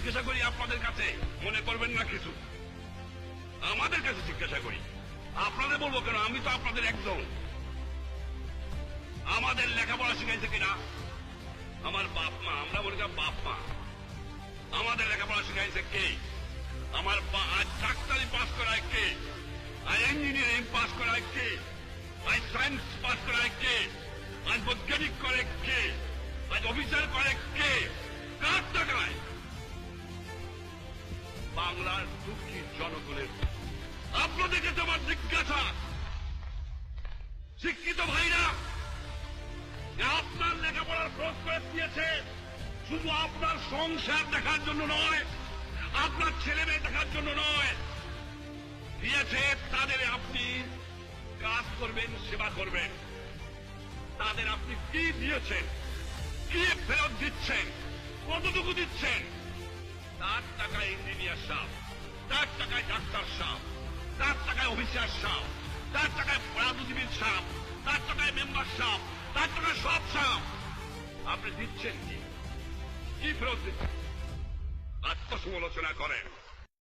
জিজ্ঞাসা করি আপনাদের কাছে, মনে করবেন না কিছু। আমাদের কাছে জিজ্ঞাসা করি, আপনাদের বলবো কেন? আমি তো আপনাদের একদম। আমাদের লেখাপড়া শিখাইছে কিনা? আমার বাপ মা, আমরা বলি বাপ মা। আমাদের লেখাপড়া শিখাইছে কে? আমার আজ ডাক্তারি পাস করায় কে? আজ ইঞ্জিনিয়ারিং পাস করায় কে? আজ সায়েন্স পাস করায় কে? আজ বৈজ্ঞানিক করে কে? আজ অফিসার করে কে? কার টাকায়? বাংলার দুঃখী জনগণের। আপনাদেরকে তোমার জিজ্ঞাসা, শিক্ষিত ভাইরা, আপনার লেখাপড়ার খরচ করে দিয়েছে শুধু আপনার সংসার দেখার জন্য নয়, আপনার ছেলে মেয়ে দেখার জন্য নয়, দিয়েছে তাদের আপনি কাজ করবেন, সেবা করবেন। তাদের আপনি কি দিয়েছেন, কি ফেরত দিচ্ছেন, কতটুকু দিচ্ছেন? তার টাকায় ইঞ্জিনিয়ার সাহেব, তার টাকায় ডাক্তার সাহেব, তার টাকায় অফিসার সাহেব, তার টাকায় রাজনীতিবিদ সাহেব, তার টাকায় মেম্বার সাহেব, তার টাকায় সব সাহেব। আপনি দিচ্ছেন কি? কি ফেরত দিচ্ছেন? আত্মসমালোচনা করেন।